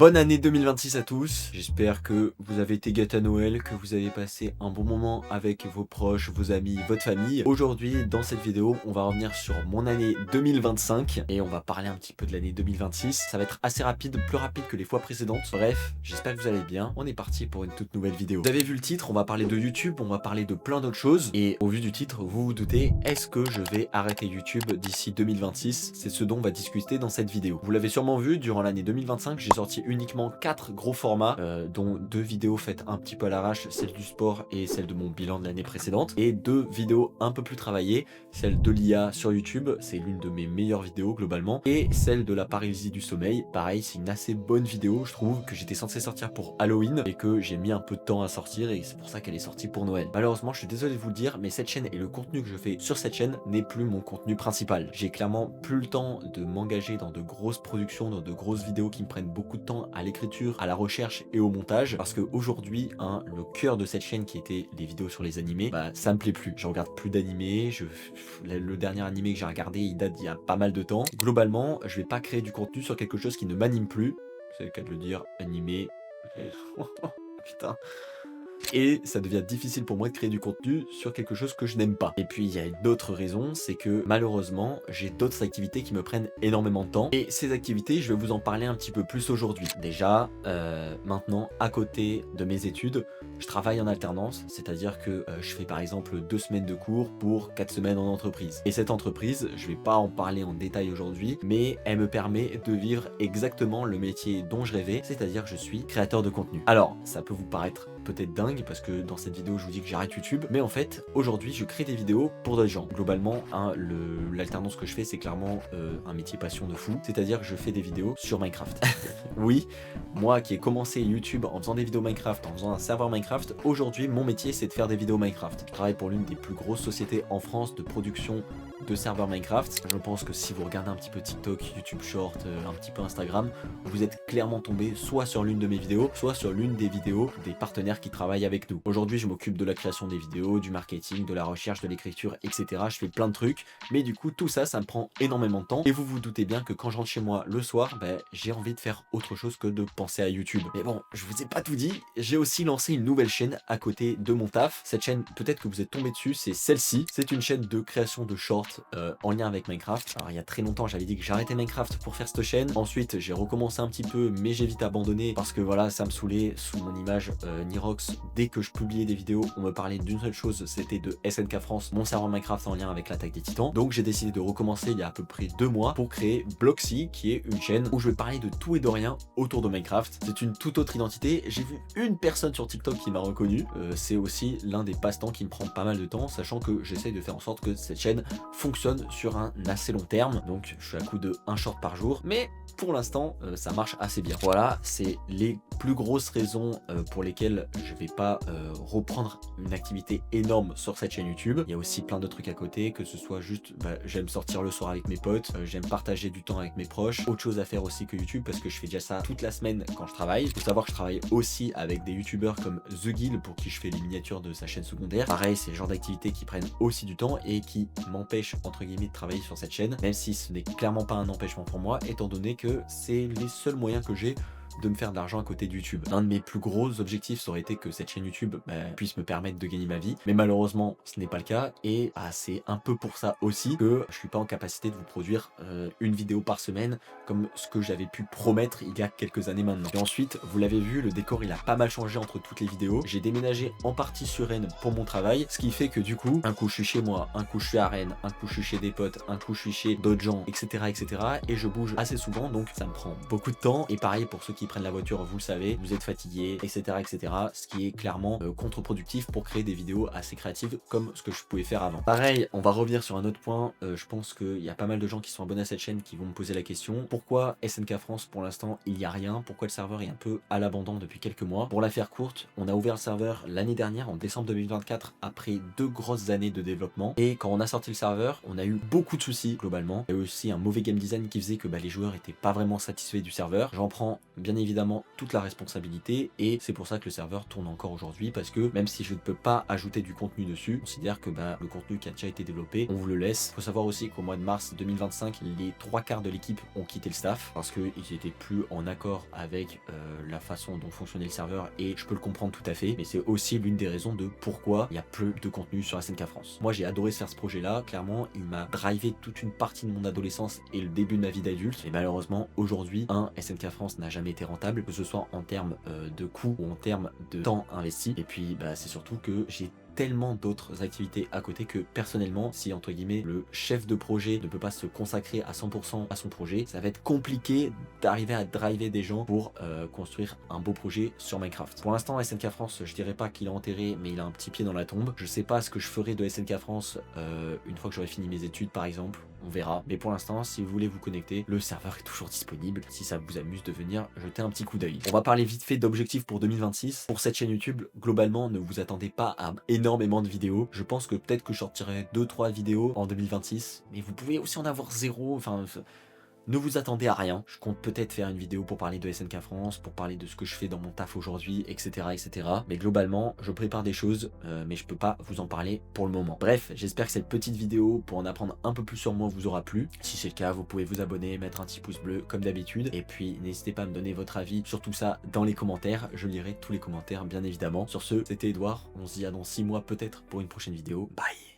Bonne année 2026 à tous, j'espère que vous avez été gâtés à Noël, que vous avez passé un bon moment avec vos proches, vos amis, votre famille. Aujourd'hui, dans cette vidéo, on va revenir sur mon année 2025 et on va parler un petit peu de l'année 2026. Ça va être assez rapide, plus rapide que les fois précédentes. Bref, j'espère que vous allez bien. On est parti pour une toute nouvelle vidéo. Vous avez vu le titre, on va parler de YouTube, on va parler de plein d'autres choses. Et au vu du titre, vous vous doutez, est-ce que je vais arrêter YouTube d'ici 2026? C'est ce dont on va discuter dans cette vidéo. Vous l'avez sûrement vu, durant l'année 2025, j'ai sorti uniquement 4 gros formats, dont 2 vidéos faites un petit peu à l'arrache, celle du sport et celle de mon bilan de l'année précédente, et 2 vidéos un peu plus travaillées, celle de l'IA sur YouTube, c'est l'une de mes meilleures vidéos globalement, et celle de la paralysie du sommeil. Pareil, c'est une assez bonne vidéo, je trouve, que j'étais censé sortir pour Halloween et que j'ai mis un peu de temps à sortir, et c'est pour ça qu'elle est sortie pour Noël. Malheureusement, je suis désolé de vous le dire, mais cette chaîne et le contenu que je fais sur cette chaîne n'est plus mon contenu principal. J'ai clairement plus le temps de m'engager dans de grosses productions, dans de grosses vidéos qui me prennent beaucoup de temps à l'écriture, à la recherche et au montage, parce qu'aujourd'hui, le cœur de cette chaîne qui était les vidéos sur les animés, bah ça me plaît plus. Je regarde plus d'animés, le dernier animé que j'ai regardé, il date d'il y a pas mal de temps. Globalement, je vais pas créer du contenu sur quelque chose qui ne m'anime plus. C'est le cas de le dire, animé. Putain. Et ça devient difficile pour moi de créer du contenu sur quelque chose que je n'aime pas. Et puis il y a une autre raison, c'est que malheureusement j'ai d'autres activités qui me prennent énormément de temps, et ces activités je vais vous en parler un petit peu plus aujourd'hui. Déjà maintenant, à côté de mes études, je travaille en alternance, c'est-à-dire que je fais par exemple 2 semaines de cours pour 4 semaines en entreprise. Et cette entreprise, je vais pas en parler en détail aujourd'hui, mais elle me permet de vivre exactement le métier dont je rêvais, c'est-à-dire que je suis créateur de contenu. Alors ça peut vous paraître peut-être dingue parce que dans cette vidéo je vous dis que j'arrête YouTube, mais en fait aujourd'hui je crée des vidéos pour d'autres gens. Globalement l'alternance que je fais, c'est clairement un métier passion de fou, c'est-à-dire que je fais des vidéos sur Minecraft. Oui, moi qui ai commencé YouTube en faisant des vidéos Minecraft, en faisant un serveur Minecraft, aujourd'hui mon métier c'est de faire des vidéos Minecraft. Je travaille pour l'une des plus grosses sociétés en France de production de serveurs Minecraft. Je pense que si vous regardez un petit peu TikTok, YouTube Short, un petit peu Instagram, vous êtes clairement tombé soit sur l'une de mes vidéos, soit sur l'une des vidéos des partenaires qui travaillent avec nous. Aujourd'hui je m'occupe de la création des vidéos, du marketing, de la recherche, de l'écriture, etc. Je fais plein de trucs, mais du coup tout ça, ça me prend énormément de temps, et vous vous doutez bien que quand je rentre chez moi le soir, j'ai envie de faire autre chose que de penser à YouTube. Mais bon, je vous ai pas tout dit, j'ai aussi lancé une nouvelle chaîne à côté de mon taf. Cette chaîne, peut-être que vous êtes tombé dessus, c'est celle-ci. C'est une chaîne de création de shorts en lien avec Minecraft. Alors il y a très longtemps j'avais dit que j'arrêtais Minecraft pour faire cette chaîne, ensuite j'ai recommencé un petit peu, mais j'ai vite abandonné parce que voilà, ça me saoulait sous mon image Nirox. Dès que je publiais des vidéos, on me parlait d'une seule chose, c'était de SNK France, mon serveur Minecraft en lien avec l'attaque des titans. Donc j'ai décidé de recommencer il y a à peu près 2 mois pour créer Bloxy, qui est une chaîne où je vais parler de tout et de rien autour de Minecraft. C'est une toute autre identité. J'ai vu une personne sur TikTok qui m'a reconnu. C'est aussi l'un des passe-temps qui me prend pas mal de temps, sachant que j'essaye de faire en sorte que cette chaîne fonctionne sur un assez long terme. Donc je suis à coup de 1 short par jour, mais pour l'instant ça marche assez bien. Voilà, c'est les plus grosses raisons pour lesquelles je vais pas reprendre une activité énorme sur cette chaîne YouTube. Il y a aussi plein de trucs à côté, que ce soit juste j'aime sortir le soir avec mes potes, j'aime partager du temps avec mes proches, autre chose à faire aussi que YouTube, parce que je fais déjà ça toute la semaine quand je travaille. Il faut savoir que je travaille aussi avec des youtubeurs comme The Guild, pour qui je fais les miniatures de sa chaîne secondaire. Pareil, c'est le genre d'activités qui prennent aussi du temps et qui m'empêchent entre guillemets de travailler sur cette chaîne, même si ce n'est clairement pas un empêchement pour moi, étant donné que c'est les seuls moyens que j'ai de me faire de l'argent à côté de YouTube. L'un de mes plus gros objectifs, ça aurait été que cette chaîne YouTube puisse me permettre de gagner ma vie, mais malheureusement ce n'est pas le cas, et c'est un peu pour ça aussi que je suis pas en capacité de vous produire une vidéo par semaine comme ce que j'avais pu promettre il y a quelques années maintenant. Et ensuite, vous l'avez vu, le décor il a pas mal changé entre toutes les vidéos. J'ai déménagé en partie sur Rennes pour mon travail, ce qui fait que du coup, un coup je suis chez moi, un coup je suis à Rennes, un coup je suis chez des potes, un coup je suis chez d'autres gens, etc., etc., et je bouge assez souvent, donc ça me prend beaucoup de temps. Et pareil pour ceux qui prennent la voiture, vous le savez, vous êtes fatigué, etc., etc., ce qui est clairement contre-productif pour créer des vidéos assez créatives comme ce que je pouvais faire avant. Pareil, on va revenir sur un autre point. Je pense qu'il y a pas mal de gens qui sont abonnés à cette chaîne qui vont me poser la question: pourquoi SNK France pour l'instant il n'y a rien, pourquoi le serveur est un peu à l'abandon depuis quelques mois? Pour la faire courte, on a ouvert le serveur l'année dernière en décembre 2024 après 2 grosses années de développement, et quand on a sorti le serveur, on a eu beaucoup de soucis globalement. Il y a eu aussi un mauvais game design qui faisait que les joueurs étaient pas vraiment satisfaits du serveur. J'en prends bien évidemment toute la responsabilité et c'est pour ça que le serveur tourne encore aujourd'hui, parce que même si je ne peux pas ajouter du contenu dessus, je considère que le contenu qui a déjà été développé, on vous le laisse. Faut savoir aussi qu'au mois de mars 2025, les 3/4 de l'équipe ont quitté le staff parce qu'ils n'étaient plus en accord avec la façon dont fonctionnait le serveur, et je peux le comprendre tout à fait, mais c'est aussi l'une des raisons de pourquoi il y a peu de contenu sur SNK France. Moi j'ai adoré faire ce projet là, clairement il m'a drivé toute une partie de mon adolescence et le début de ma vie d'adulte, et malheureusement aujourd'hui SNK France n'a jamais été rentable, que ce soit en termes de coûts ou en termes de temps investi, et puis c'est surtout que j'ai tellement d'autres activités à côté que personnellement, si entre guillemets le chef de projet ne peut pas se consacrer à 100% à son projet, ça va être compliqué d'arriver à driver des gens pour construire un beau projet sur Minecraft. Pour l'instant, SNK France, je dirais pas qu'il est enterré, mais il a un petit pied dans la tombe. Je sais pas ce que je ferai de SNK France une fois que j'aurai fini mes études par exemple. On verra, mais pour l'instant si vous voulez vous connecter, le serveur est toujours disponible si ça vous amuse de venir jeter un petit coup d'œil. On va parler vite fait d'objectifs pour 2026. Pour cette chaîne YouTube, globalement ne vous attendez pas à énormément de vidéos. Je pense que peut-être que je sortirai 2-3 vidéos en 2026, mais vous pouvez aussi en avoir 0, enfin... Ne vous attendez à rien. Je compte peut-être faire une vidéo pour parler de SNK France, pour parler de ce que je fais dans mon taf aujourd'hui, etc., etc. Mais globalement, je prépare des choses, mais je peux pas vous en parler pour le moment. Bref, j'espère que cette petite vidéo pour en apprendre un peu plus sur moi vous aura plu. Si c'est le cas, vous pouvez vous abonner, mettre un petit pouce bleu comme d'habitude. Et puis, n'hésitez pas à me donner votre avis sur tout ça dans les commentaires. Je lirai tous les commentaires, bien évidemment. Sur ce, c'était Edouard. On se dit à dans 6 mois peut-être pour une prochaine vidéo. Bye!